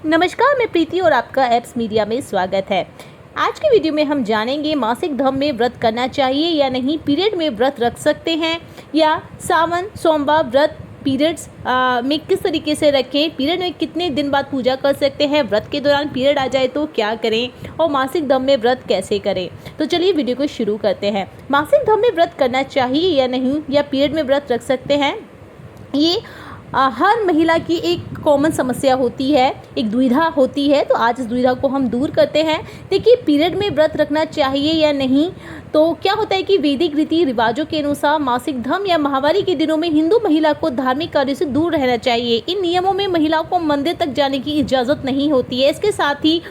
नमस्कार, मैं प्रीति और आपका एप्स मीडिया में स्वागत है। आज की वीडियो में हम जानेंगे मासिक धर्म में व्रत करना चाहिए या नहीं, पीरियड में व्रत रख सकते हैं या सावन सोमवार व्रत पीरियड्स में किस तरीके से रखें, पीरियड में कितने दिन बाद पूजा कर सकते हैं, व्रत के दौरान पीरियड आ जाए तो क्या करें और मासिक धर्म में व्रत कैसे करें। तो चलिए वीडियो को शुरू करते हैं। मासिक धर्म में व्रत करना चाहिए या नहीं, या पीरियड में व्रत रख सकते हैं, ये हर महिला की एक कॉमन समस्या होती है, एक दुविधा होती है। तो आज इस दुविधा को हम दूर करते हैं। देखिए, पीरियड में व्रत रखना चाहिए या नहीं, तो क्या होता है कि वैदिक रीति रिवाजों के अनुसार मासिक धर्म या माहवारी के दिनों में हिंदू महिला को धार्मिक कार्य से दूर रहना चाहिए। इन नियमों में महिलाओं को मंदिर तक जाने की इजाज़त नहीं होती है। इसके साथ ही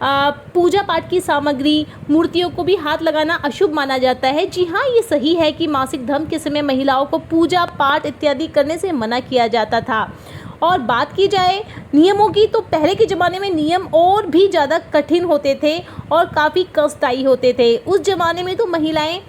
पूजा पाठ की सामग्री, मूर्तियों को भी हाथ लगाना अशुभ माना जाता है। जी हाँ, ये सही है कि मासिक धर्म के समय महिलाओं को पूजा पाठ इत्यादि करने से मना किया जाता था। और बात की जाए नियमों की, तो पहले के ज़माने में नियम और भी ज़्यादा कठिन होते थे और काफ़ी कष्टदायी होते थे। उस ज़माने में तो महिलाएं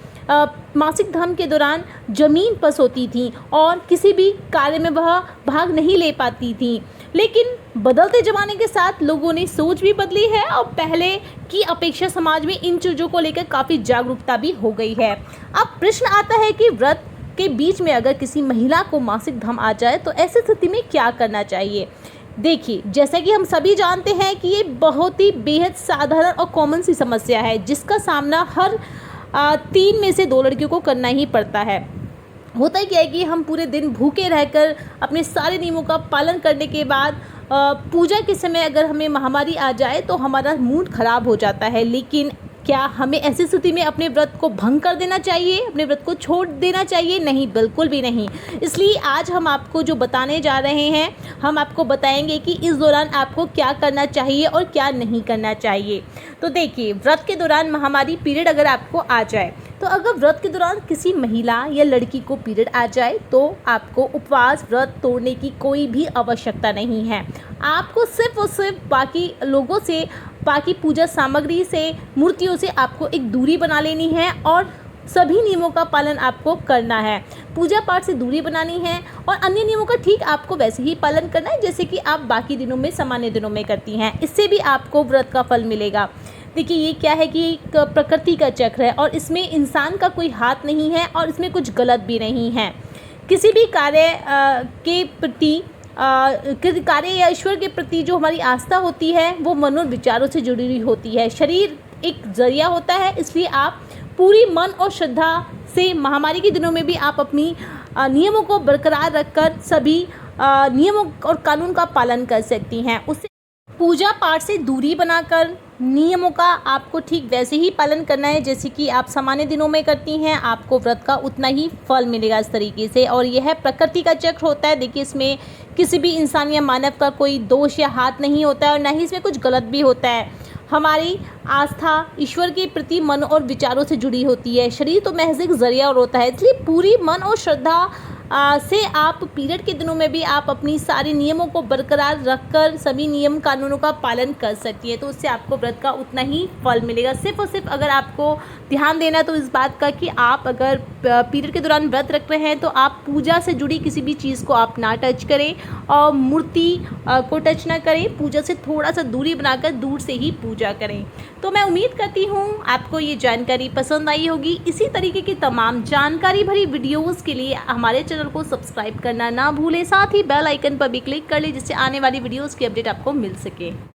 मासिक धर्म के दौरान ज़मीन पर सोती थीं और किसी भी कार्य में वह भाग नहीं ले पाती थीं। लेकिन बदलते ज़माने के साथ लोगों ने सोच भी बदली है और पहले की अपेक्षा समाज में इन चीज़ों को लेकर काफ़ी जागरूकता भी हो गई है। अब प्रश्न आता है कि व्रत के बीच में अगर किसी महिला को मासिक धर्म आ जाए तो ऐसी स्थिति में क्या करना चाहिए। देखिए, जैसा कि हम सभी जानते हैं कि ये बहुत ही बेहद साधारण और कॉमन सी समस्या है, जिसका सामना हर 3 में से 2 लड़कियों को करना ही पड़ता है। होता ही क्या है कि हम पूरे दिन भूखे रहकर अपने सारे नियमों का पालन करने के बाद पूजा के समय अगर हमें महामारी आ जाए तो हमारा मूड खराब हो जाता है। लेकिन क्या हमें ऐसी स्थिति में अपने व्रत को भंग कर देना चाहिए, अपने व्रत को छोड़ देना चाहिए? नहीं, बिल्कुल भी नहीं। इसलिए आज हम आपको जो बताने जा रहे हैं, हम आपको बताएंगे कि इस दौरान आपको क्या करना चाहिए और क्या नहीं करना चाहिए। तो देखिए, व्रत के दौरान महामारी पीरियड अगर आपको आ जाए, तो अगर व्रत के दौरान किसी महिला या लड़की को पीरियड आ जाए तो आपको उपवास व्रत तोड़ने की कोई भी आवश्यकता नहीं है। आपको सिर्फ और सिर्फ बाकी लोगों से, बाकी पूजा सामग्री से, मूर्तियों से आपको एक दूरी बना लेनी है और सभी नियमों का पालन आपको करना है। पूजा पाठ से दूरी बनानी है और अन्य नियमों का ठीक आपको वैसे ही पालन करना है जैसे कि आप बाकी दिनों में, सामान्य दिनों में करती हैं। इससे भी आपको व्रत का फल मिलेगा। देखिए, ये क्या है कि एक प्रकृति का चक्र है और इसमें इंसान का कोई हाथ नहीं है और इसमें कुछ गलत भी नहीं है। किसी भी कार्य के प्रति कार्य या ईश्वर के प्रति जो हमारी आस्था होती है वो मन और विचारों से जुड़ी हुई होती है। शरीर एक जरिया होता है, इसलिए आप पूरी मन और श्रद्धा से महामारी के दिनों में भी आप अपनी नियमों को बरकरार रखकर सभी नियमों और कानून का पालन कर सकती हैं। उससे पूजा पाठ से दूरी बनाकर नियमों का आपको ठीक वैसे ही पालन करना है जैसे कि आप सामान्य दिनों में करती हैं। आपको व्रत का उतना ही फल मिलेगा इस तरीके से। और यह प्रकृति का चक्र होता है। देखिए, इसमें किसी भी इंसान या मानव का कोई दोष या हाथ नहीं होता है और न ही इसमें कुछ गलत भी होता है। हमारी आस्था ईश्वर के प्रति मन और विचारों से जुड़ी होती है। शरीर तो महज एक जरिया और होता है, इसलिए पूरी मन और श्रद्धा से आप पीरियड के दिनों में भी आप अपनी सारे नियमों को बरकरार रखकर सभी नियम कानूनों का पालन कर सकती है। तो उससे आपको व्रत का उतना ही फल मिलेगा। सिर्फ और सिर्फ अगर आपको ध्यान देना है तो इस बात का कि आप अगर पीरियड के दौरान व्रत रख रहे हैं तो आप पूजा से जुड़ी किसी भी चीज़ को आप ना टच करें और मूर्ति को टच ना करें। पूजा से थोड़ा सा दूरी बनाकर दूर से ही पूजा करें। तो मैं उम्मीद करती हूँ आपको ये जानकारी पसंद आई होगी। इसी तरीके की तमाम जानकारी भरी वीडियोज़ के लिए हमारे चैनल को सब्सक्राइब करना ना भूलें। साथ ही बेल आइकन पर भी क्लिक कर लें जिससे आने वाली वीडियोज़ की अपडेट आपको मिल सके।